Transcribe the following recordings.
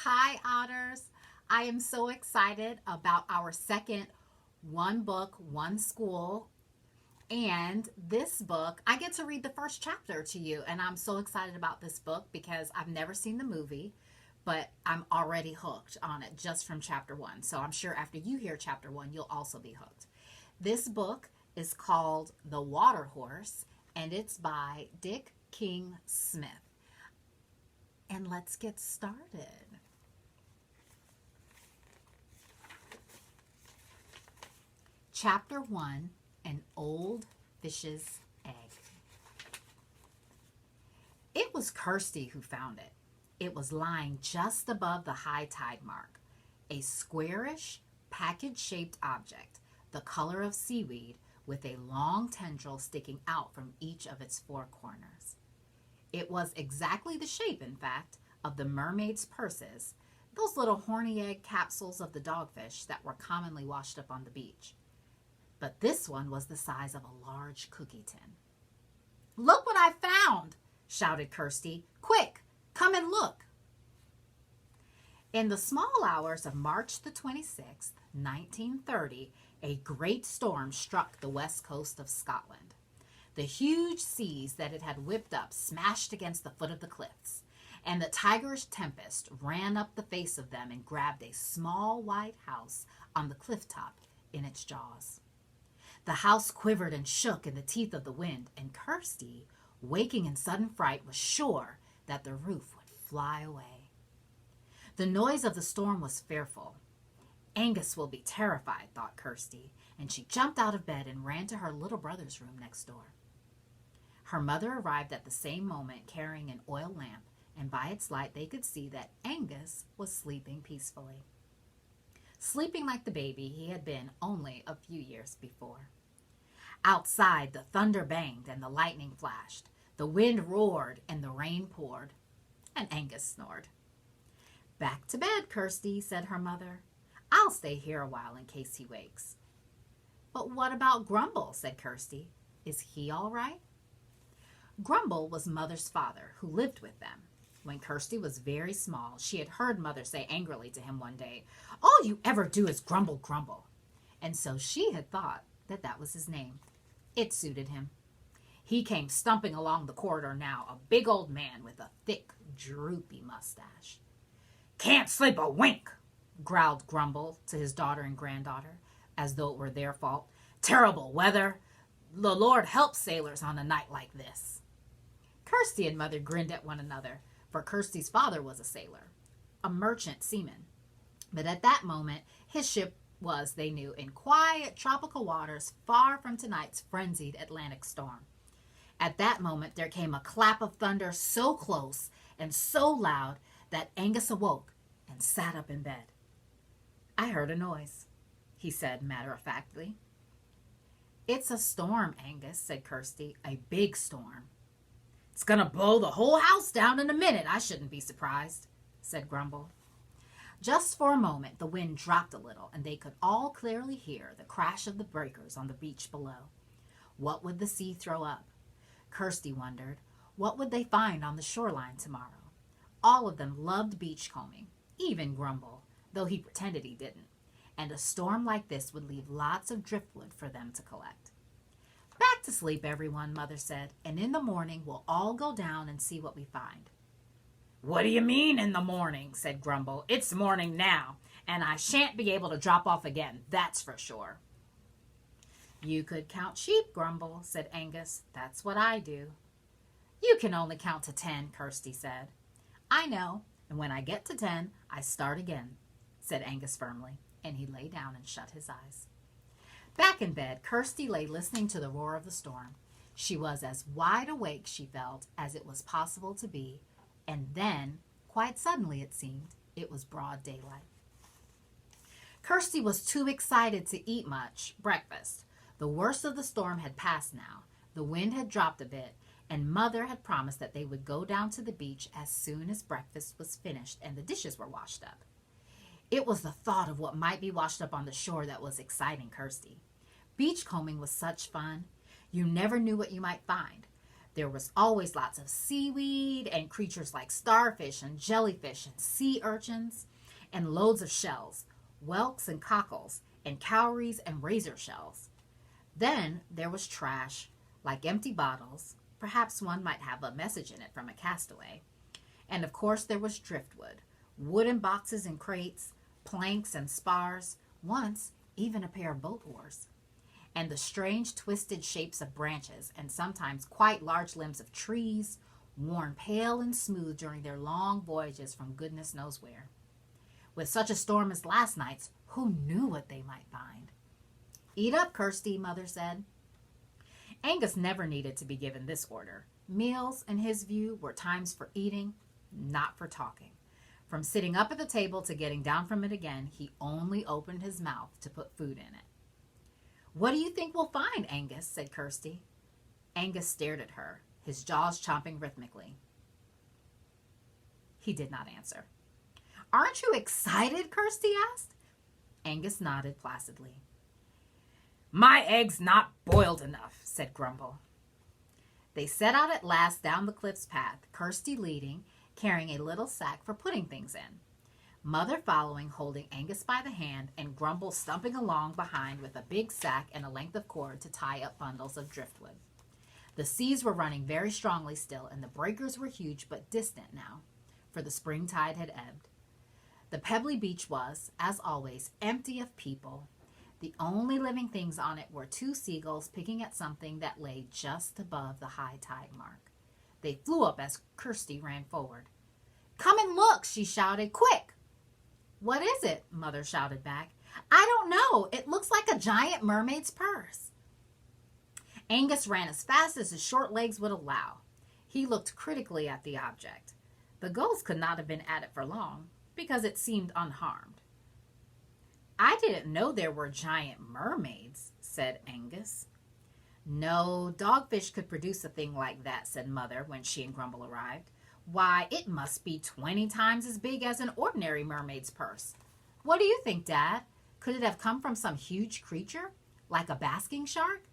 Hi, Otters. I am so excited about our second One Book, One School. And this book, I get to read the first chapter to you. And I'm so excited about this book because I've never seen the movie, but I'm already hooked on it just from chapter one. So I'm sure after you hear chapter one, you'll also be hooked. This book is called The Water Horse, and it's by Dick King Smith. And let's get started. Chapter 1, An Old Fish's Egg. It was Kirsty who found it. It was lying just above the high tide mark, a squarish, package-shaped object, the color of seaweed, with a long tendril sticking out from each of its four corners. It was exactly the shape, in fact, of the mermaid's purses, those little horny egg capsules of the dogfish that were commonly washed up on the beach. But this one was the size of a large cookie tin. "Look what I found!" shouted Kirsty. "Quick, come and look!" In the small hours of March the 26th, 1930, a great storm struck the west coast of Scotland. The huge seas that it had whipped up smashed against the foot of the cliffs, and the tigerish tempest ran up the face of them and grabbed a small white house on the cliff top in its jaws. The house quivered and shook in the teeth of the wind, and Kirsty, waking in sudden fright, was sure that the roof would fly away. The noise of the storm was fearful. Angus will be terrified, thought Kirsty, and she jumped out of bed and ran to her little brother's room next door. Her mother arrived at the same moment carrying an oil lamp, and by its light they could see that Angus was sleeping peacefully. Sleeping like the baby he had been only a few years before. Outside, the thunder banged and the lightning flashed. The wind roared and the rain poured. And Angus snored. "Back to bed, Kirsty," said her mother. "I'll stay here a while in case he wakes." "But what about Grumble?" said Kirsty. "Is he all right?" Grumble was Mother's father, who lived with them. When Kirsty was very small, she had heard Mother say angrily to him one day, "All you ever do is grumble, grumble." And so she had thought that that was his name. It suited him. He came stumping along the corridor now, a big old man with a thick, droopy mustache. "Can't sleep a wink," growled Grumble to his daughter and granddaughter, as though it were their fault. "Terrible weather. The Lord help sailors on a night like this." Kirsty and Mother grinned at one another, for Kirsty's father was a sailor, a merchant seaman. But at that moment, his ship was, they knew, in quiet tropical waters far from tonight's frenzied Atlantic storm. At that moment, there came a clap of thunder so close and so loud that Angus awoke and sat up in bed. "I heard a noise," he said matter-of-factly. "It's a storm, Angus," said Kirsty. "A big storm." "It's going to blow the whole house down in a minute. I shouldn't be surprised," said Grumble. Just for a moment, the wind dropped a little, and they could all clearly hear the crash of the breakers on the beach below. What would the sea throw up? Kirsty wondered. What would they find on the shoreline tomorrow? All of them loved beachcombing, even Grumble, though he pretended he didn't. And a storm like this would leave lots of driftwood for them to collect. "Back to sleep, everyone," Mother said, "and in the morning we'll all go down and see what we find." "What do you mean in the morning?" said Grumble. "It's morning now, and I shan't be able to drop off again, that's for sure." "You could count sheep, Grumble," said Angus. "That's what I do." "You can only count to 10, Kirsty said. "I know, and when I get to 10, I start again," said Angus firmly, and he lay down and shut his eyes. Back in bed, Kirsty lay listening to the roar of the storm. She was as wide awake, she felt, as it was possible to be, and then, quite suddenly it seemed, it was broad daylight. Kirsty was too excited to eat much breakfast. The worst of the storm had passed now. The wind had dropped a bit, and Mother had promised that they would go down to the beach as soon as breakfast was finished and the dishes were washed up. It was the thought of what might be washed up on the shore that was exciting Kirsty. Beachcombing was such fun. You never knew what you might find. There was always lots of seaweed and creatures like starfish and jellyfish and sea urchins and loads of shells, whelks and cockles and cowries and razor shells. Then there was trash, like empty bottles. Perhaps one might have a message in it from a castaway. And of course there was driftwood, wooden boxes and crates, planks and spars, once even a pair of boat oars. And the strange twisted shapes of branches and sometimes quite large limbs of trees, worn pale and smooth during their long voyages from goodness knows where. With such a storm as last night's, who knew what they might find? "Eat up, Kirsty," Mother said. Angus never needed to be given this order. Meals, in his view, were times for eating, not for talking. From sitting up at the table to getting down from it again, he only opened his mouth to put food in it. "What do you think we'll find, Angus?" said Kirsty. Angus stared at her, his jaws chomping rhythmically. He did not answer. "Aren't you excited?" Kirsty asked. Angus nodded placidly. "My egg's not boiled enough," said Grumble. They set out at last down the cliff's path, Kirsty leading, carrying a little sack for putting things in, Mother following, holding Angus by the hand, and Grumble stumping along behind with a big sack and a length of cord to tie up bundles of driftwood. The seas were running very strongly still, and the breakers were huge but distant now, for the spring tide had ebbed. The pebbly beach was, as always, empty of people. The only living things on it were two seagulls picking at something that lay just above the high tide mark. They flew up as Kirsty ran forward. "Come and look," she shouted. "Quick!" "What is it?" Mother shouted back. "I don't know. It looks like a giant mermaid's purse." Angus ran as fast as his short legs would allow. He looked critically at the object. The gulls could not have been at it for long, because it seemed unharmed. "I didn't know there were giant mermaids," said Angus. "No, dogfish could produce a thing like that," said Mother when she and Grumble arrived. "Why, it must be 20 times as big as an ordinary mermaid's purse. What do you think, Dad? Could it have come from some huge creature, like a basking shark?"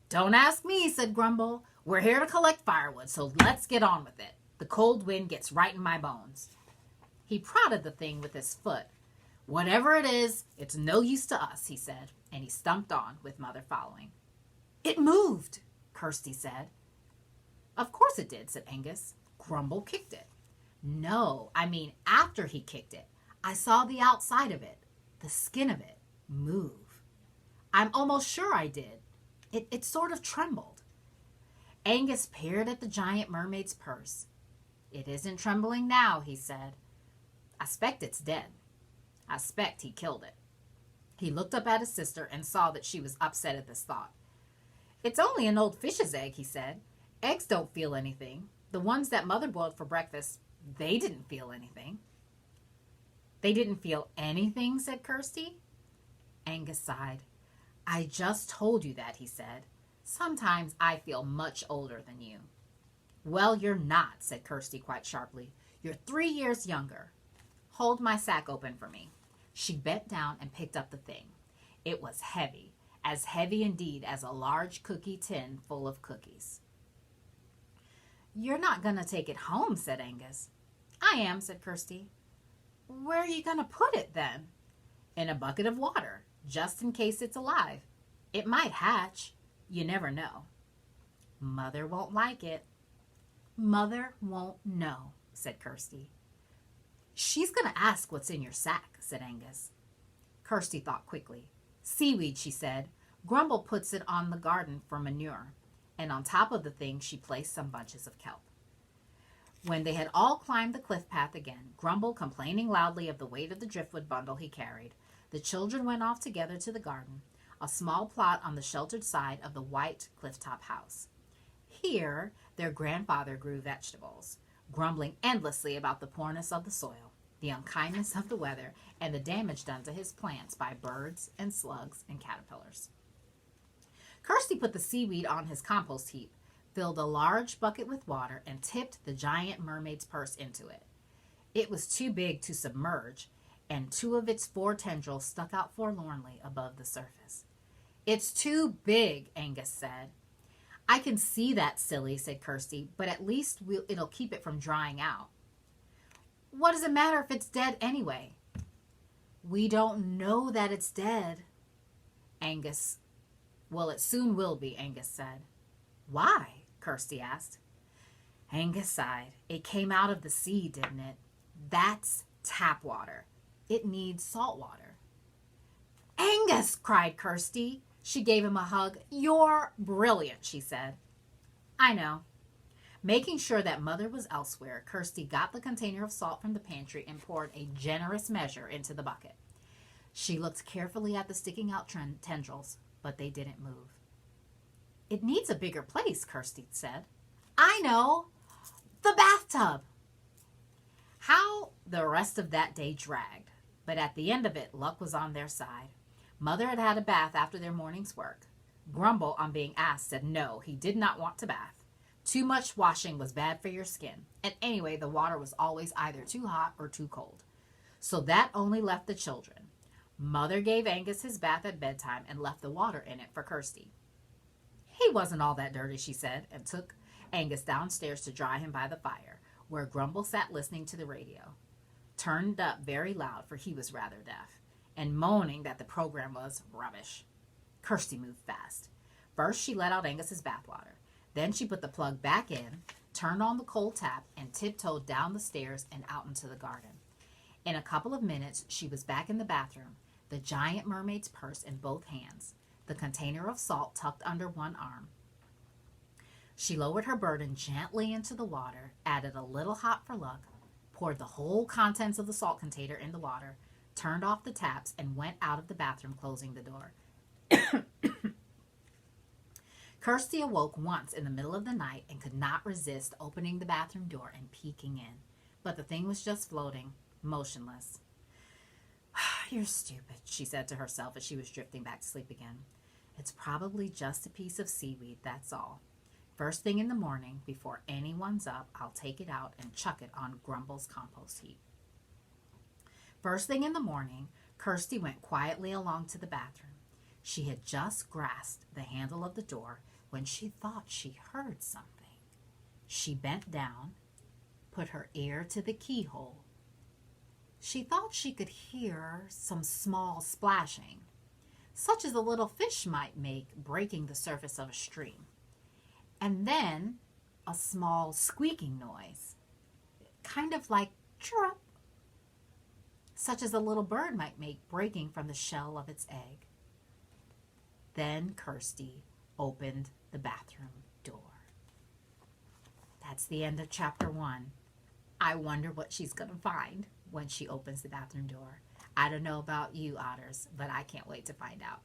"Don't ask me," said Grumble. "We're here to collect firewood, so let's get on with it. The cold wind gets right in my bones." He prodded the thing with his foot. "Whatever it is, it's no use to us," he said, and he stumped on, with Mother following. "It moved," Kirsty said. "Of course it did," said Angus. "Grumble kicked it." "No, I mean after he kicked it. I saw the outside of it, the skin of it, move. I'm almost sure I did. It sort of trembled." Angus peered at the giant mermaid's purse. "It isn't trembling now," he said. "I 'spect it's dead. I 'spect he killed it." He looked up at his sister and saw that she was upset at this thought. "It's only an old fish's egg," he said. "Eggs don't feel anything. The ones that Mother boiled for breakfast, they didn't feel anything." "They didn't feel anything?" said Kirsty. Angus sighed. "I just told you that," he said. "Sometimes I feel much older than you." "Well, you're not," said Kirsty quite sharply. "You're 3 years younger. Hold my sack open for me." She bent down and picked up the thing. It was heavy, as heavy indeed as a large cookie tin full of cookies. "You're not going to take it home," said Angus. "I am," said Kirsty. "Where are you going to put it, then?" "In a bucket of water, just in case it's alive. It might hatch. You never know." "Mother won't like it." "Mother won't know," said Kirsty. "She's going to ask what's in your sack," said Angus. Kirsty thought quickly. "Seaweed," she said. "Grumble puts it on the garden for manure." And on top of the thing she placed some bunches of kelp. When they had all climbed the cliff path again, Grumble complaining loudly of the weight of the driftwood bundle he carried, the children went off together to the garden, a small plot on the sheltered side of the white cliff-top house. Here their grandfather grew vegetables, grumbling endlessly about the poorness of the soil, the unkindness of the weather, and the damage done to his plants by birds and slugs and caterpillars. Kirsty put the seaweed on his compost heap, filled a large bucket with water, and tipped the giant mermaid's purse into it. It was too big to submerge, and 2 of its 4 tendrils stuck out forlornly above the surface. "It's too big," Angus said. I can see that, silly, said Kirsty, but at least it'll keep it from drying out. What does it matter if it's dead anyway? We don't know that it's dead, Angus. Well, it soon will be, Angus said. Why? Kirsty asked. Angus sighed. It came out of the sea, didn't it? That's tap water. It needs salt water. Angus, cried Kirsty. She gave him a hug. You're brilliant, she said. I know. Making sure that Mother was elsewhere, Kirsty got the container of salt from the pantry and poured a generous measure into the bucket. She looked carefully at the sticking out tendrils, but they didn't move. It needs a bigger place, Kirsty said. I know. The bathtub. How the rest of that day dragged, but at the end of it, luck was on their side. Mother had had a bath after their morning's work. Grumble, on being asked, said no, he did not want to bath. Too much washing was bad for your skin, and anyway, the water was always either too hot or too cold. So that only left the children. Mother gave Angus his bath at bedtime and left the water in it for Kirsty. He wasn't all that dirty, she said, and took Angus downstairs to dry him by the fire, where Grumble sat listening to the radio, turned up very loud, for he was rather deaf, and moaning that the program was rubbish. Kirsty moved fast. First, she let out Angus's bathwater. Then she put the plug back in, turned on the cold tap, and tiptoed down the stairs and out into the garden. In a couple of minutes, she was back in the bathroom, the giant mermaid's purse in both hands, the container of salt tucked under one arm. She lowered her burden gently into the water, added a little hot for luck, poured the whole contents of the salt container in the water, turned off the taps, and went out of the bathroom, closing the door. Kirsty awoke once in the middle of the night and could not resist opening the bathroom door and peeking in. But the thing was just floating, motionless. You're stupid, she said to herself as she was drifting back to sleep again. It's probably just a piece of seaweed, that's all. First thing in the morning, before anyone's up, I'll take it out and chuck it on Grumble's compost heap. First thing in the morning, Kirsty went quietly along to the bathroom. She had just grasped the handle of the door when she thought she heard something. She bent down, put her ear to the keyhole. She thought she could hear some small splashing, such as a little fish might make breaking the surface of a stream. And then a small squeaking noise, kind of like chirrup, such as a little bird might make breaking from the shell of its egg. Then Kirsty opened the bathroom door. That's the end of chapter 1. I wonder what she's going to find when she opens the bathroom door. I don't know about you, otters, but I can't wait to find out.